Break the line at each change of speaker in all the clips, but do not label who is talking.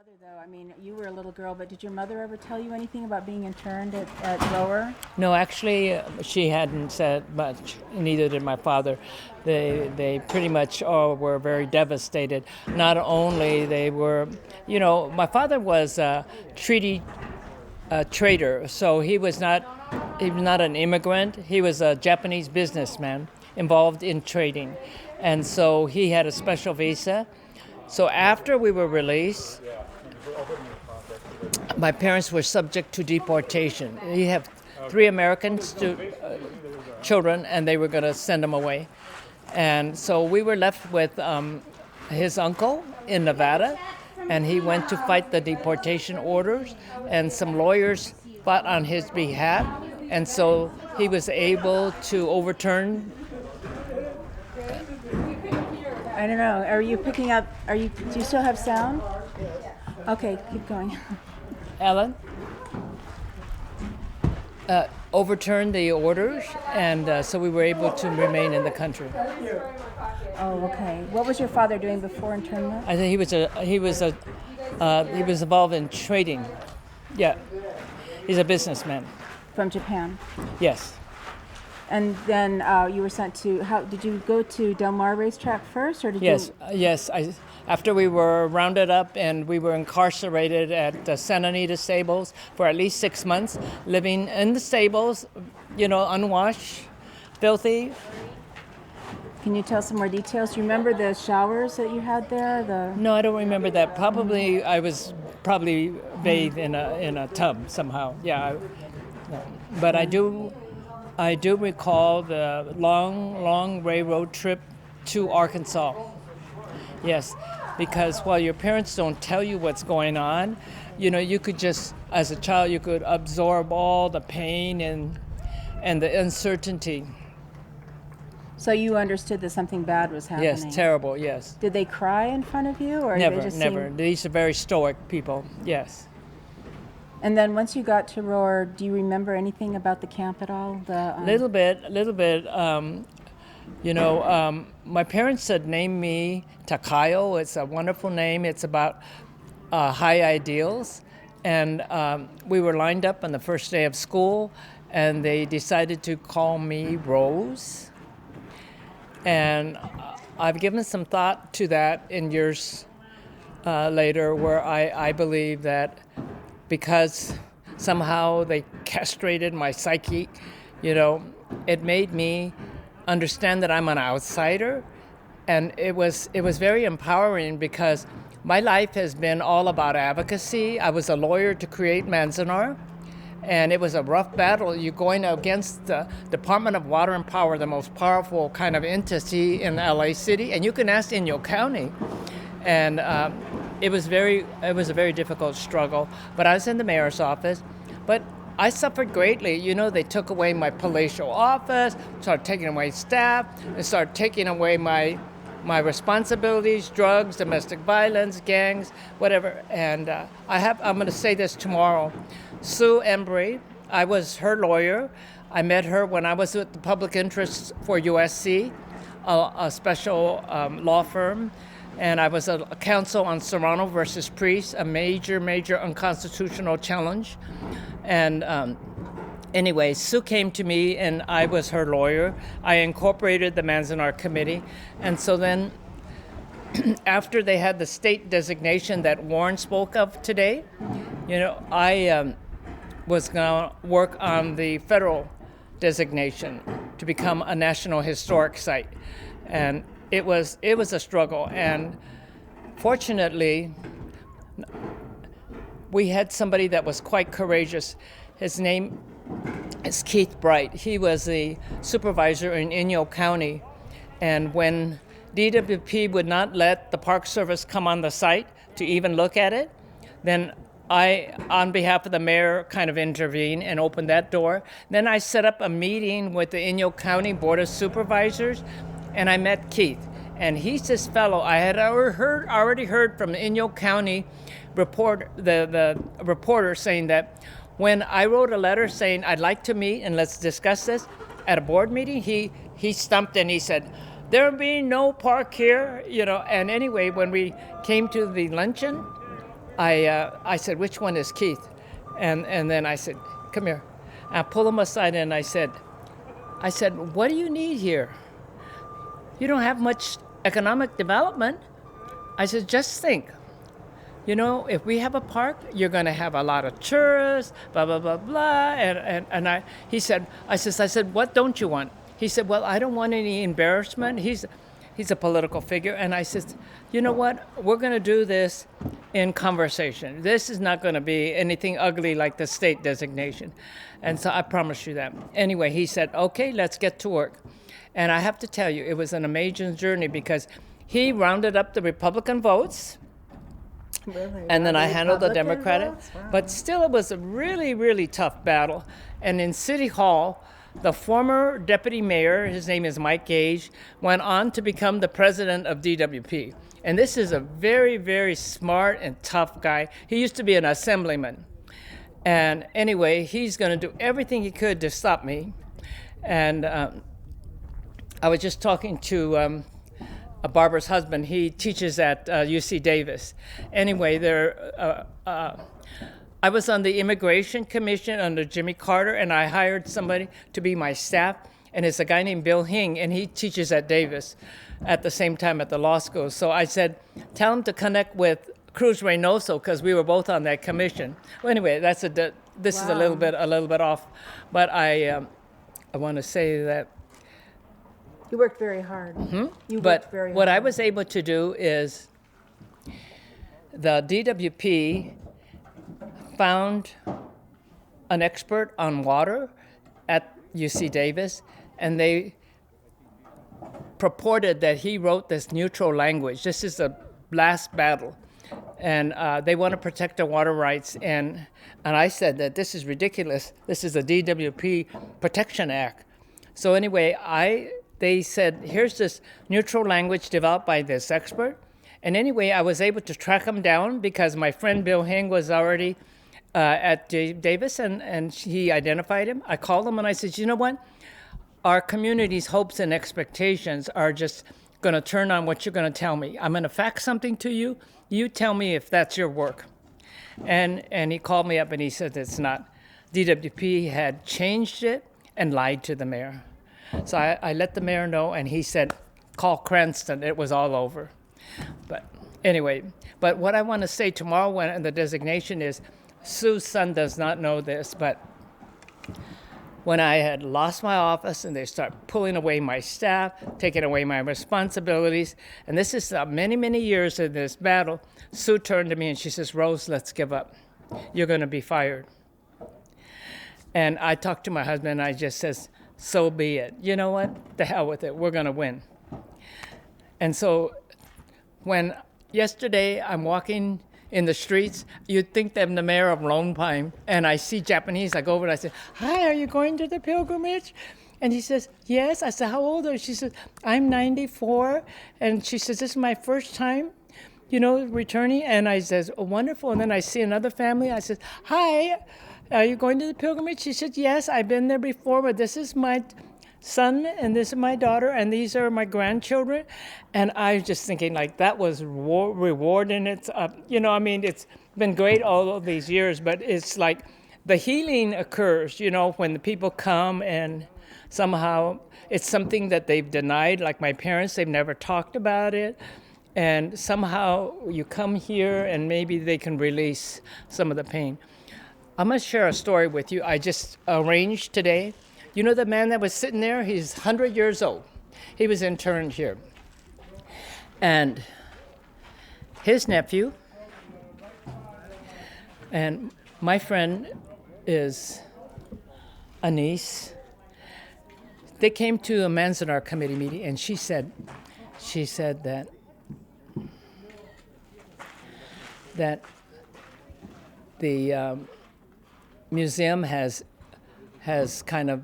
Though, I mean, you were a little girl, but did your mother ever tell you anything about being interned at Lower?
No, actually, she hadn't said much. Neither did my father. They pretty much all were very devastated. Not only they were, my father was a treaty trader, so he was not an immigrant. He was a Japanese businessman involved in trading, and so he had a special visa. So after we were released, my parents were subject to deportation. He had 3 American children, and they were going to send them away. And so we were left with his uncle in Nevada, and he went to fight the deportation orders, and some lawyers fought on his behalf, and so he was able to overturn.
I don't know. Are you picking up? Do you still have sound? Okay, keep going.
Ellen? Overturned the orders, and so we were able to remain in the country.
Oh, okay. What was your father doing before internment?
I think he was involved in trading. Yeah, he's a businessman.
From Japan.
Yes.
And then you were sent to. Did you go to Del Mar racetrack first, or did
you? Yes. After we were rounded up and we were incarcerated at the Santa Anita stables for at least 6 months, living in the stables, unwashed, filthy.
Can you tell some more details? Do you remember the showers that you had there?
No, I don't remember that. Probably I was bathed in a tub somehow. Yeah, but I do recall the long railroad trip to Arkansas. Yes, because while your parents don't tell you what's going on, you could just, as a child, you could absorb all the pain and the uncertainty.
So you understood that something bad was happening?
Yes, terrible, yes.
Did they cry in front of you? Or
never,
they just
never. These are very stoic people, yes.
And then once you got to Roar, do you remember anything about the camp at all?
Little bit. My parents had named me Takayo. It's a wonderful name. It's about high ideals. And we were lined up on the first day of school, and they decided to call me Rose. And I've given some thought to that in years later, where I believe that because somehow they castrated my psyche, it made me understand that I'm an outsider. And it was very empowering because my life has been all about advocacy. I was a lawyer to create Manzanar, and it was a rough battle. You're going against the Department of Water and Power, the most powerful kind of entity in LA City, and you can ask Inyo County. And it was a very difficult struggle. But I was in the mayor's office, but I suffered greatly. They took away my palatial office, started taking away staff, and started taking away my responsibilities, drugs, domestic violence, gangs, whatever. And I'm going to say this tomorrow. Sue Embry, I was her lawyer. I met her when I was with the Public Interest for USC, a special law firm. And I was a counsel on Serrano versus Priest, a major unconstitutional challenge. And anyway, Sue came to me, and I was her lawyer. I incorporated the Manzanar Committee. And so then, after they had the state designation that Warren spoke of today, I was going to work on the federal designation to become a National Historic Site. And it was a struggle. And fortunately, we had somebody that was quite courageous. His name is Keith Bright. He was the supervisor in Inyo County. And when DWP would not let the Park Service come on the site to even look at it, then I, on behalf of the mayor, kind of intervened and opened that door. Then I set up a meeting with the Inyo County Board of Supervisors, and I met Keith. And he's this fellow. I had already heard from the Inyo County the reporter saying that when I wrote a letter saying I'd like to meet and let's discuss this at a board meeting, he stumped and he said, "There'll be no park here," And anyway, when we came to the luncheon, I said, which one is Keith? And then I said, come here. I pulled him aside and I said, what do you need here? You don't have much economic development. I said, just think. You know, if we have a park, you're going to have a lot of tourists, blah, blah, blah, blah. He said, I said, what don't you want? He said, well, I don't want any embarrassment. He's a political figure. And I said, you know what? We're going to do this in conversation. This is not going to be anything ugly like the state designation. And so I promise you that. Anyway, he said, okay, let's get to work. And I have to tell you, it was an amazing journey because he rounded up the Republican votes.
Really?
And then I handled the
Republican
Democratic.
votes? Wow.
But still, it was a really, really tough battle. And in City Hall, the former deputy mayor, his name is Mike Gage, went on to become the president of DWP. And this is a very, very smart and tough guy. He used to be an assemblyman. And anyway, he's going to do everything he could to stop me. And I was just talking to Barbara's husband. He teaches at UC Davis. Anyway, I was on the Immigration Commission under Jimmy Carter, and I hired somebody to be my staff, and it's a guy named Bill Hing, and he teaches at Davis at the same time at the law school. So I said, tell him to connect with Cruz Reynoso, because we were both on that commission. Well, anyway, this is a little bit off, but I want to say that.
You worked very hard. You
But
worked very
what
hard.
I was able to do is the DWP found an expert on water at UC Davis, and they purported that he wrote this neutral language. This is the last battle, and they want to protect their water rights. And I said that this is ridiculous. This is a DWP Protection Act. So anyway, they said, here's this neutral language developed by this expert. And anyway, I was able to track him down because my friend Bill Hing was already at Davis, and he identified him. I called him and I said, you know what? Our community's hopes and expectations are just going to turn on what you're going to tell me. I'm going to fax something to you. You tell me if that's your work. And he called me up and he said it's not. DWP had changed it and lied to the mayor. So I let the mayor know, and he said, call Cranston. It was all over. But anyway, what I want to say tomorrow when the designation is, Sue's son does not know this, but when I had lost my office and they start pulling away my staff, taking away my responsibilities, and this is many, many years in this battle, Sue turned to me and she says, Rose, let's give up. You're going to be fired. And I talked to my husband and I just says, so be it. You know what? The hell with it. We're going to win. And so when yesterday I'm walking in the streets, you'd think that I'm the mayor of Lone Pine, and I see Japanese. I go over and I say, hi, are you going to the pilgrimage? And he says, yes. I said, how old are you? She says, I'm 94. And she says, this is my first time, returning. And I says, oh, wonderful. And then I see another family. I said, hi, are you going to the pilgrimage? She said, yes, I've been there before, but this is my son and this is my daughter and these are my grandchildren. And I was just thinking that was rewarding. It's, it's been great all of these years, but it's like the healing occurs, when the people come and somehow it's something that they've denied, like my parents, they've never talked about it. And somehow you come here and maybe they can release some of the pain. I'm going to share a story with you. I just arranged today. You know the man that was sitting there? He's 100 years old. He was interned here. And his nephew and my friend is a niece. They came to a Manzanar committee meeting, and she said that the museum has kind of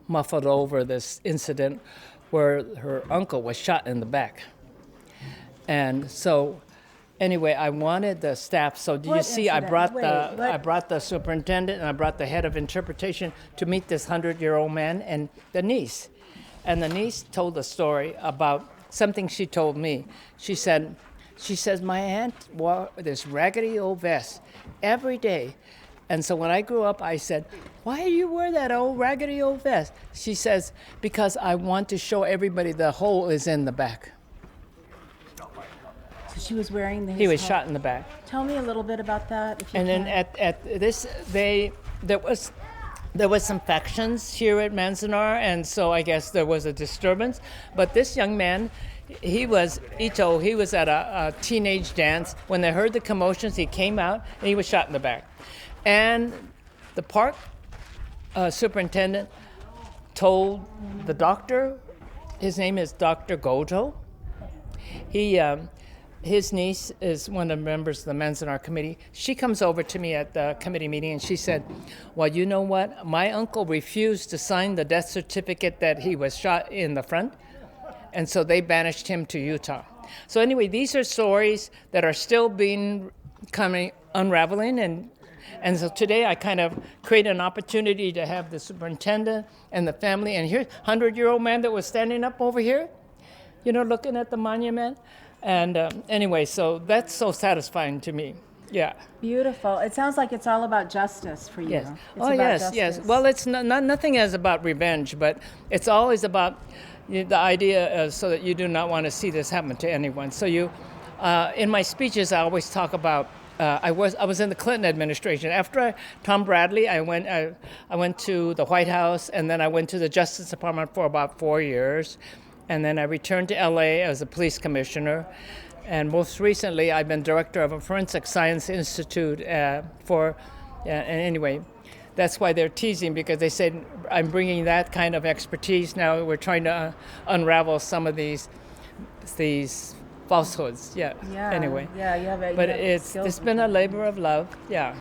muffled over this incident where her uncle was shot in the back. And so anyway, I wanted the staff. So do you see I brought the superintendent and I brought the head of interpretation to meet this 100-year-old man and the niece. And the niece told a story about something she told me. She said, She says, my aunt wore this raggedy old vest every day. And so when I grew up, I said, why do you wear that old raggedy old vest? She says, because I want to show everybody the hole is in the back.
So she was wearing the.
He was shot in the back.
Tell me a little bit about that, if you
And
can.
then at this, there was some factions here at Manzanar, and so I guess there was a disturbance. But this young man, he was at a teenage dance. When they heard the commotions, he came out and he was shot in the back. And the park superintendent told the doctor, his name is Dr. Gojo. His niece is one of the members of the Manzanar committee. She comes over to me at the committee meeting and she said, well, you know what? My uncle refused to sign the death certificate that he was shot in the front, and so they banished him to Utah. So anyway, these are stories that are still unraveling, and so today I kind of create an opportunity to have the superintendent and the family, and here's a 100-year-old man that was standing up over here, looking at the monument. And anyway, so that's so satisfying to me. Yeah.
Beautiful. It sounds like it's all about justice for you.
Yes.
It's about
yes,
justice.
yes. Well, it's nothing is about revenge, but it's always about the idea so that you do not want to see this happen to anyone. So in my speeches, I always talk about. I was in the Clinton administration. After Tom Bradley, I went to the White House, and then I went to the Justice Department for about 4 years. And then I returned to LA as a police commissioner. And most recently, I've been director of a forensic science institute and anyway, that's why they're teasing, because they said I'm bringing that kind of expertise. Now we're trying to unravel some of these falsehoods. Yeah.
Yeah.
Anyway.
Yeah, you have
But it's been a labor of love. Yeah.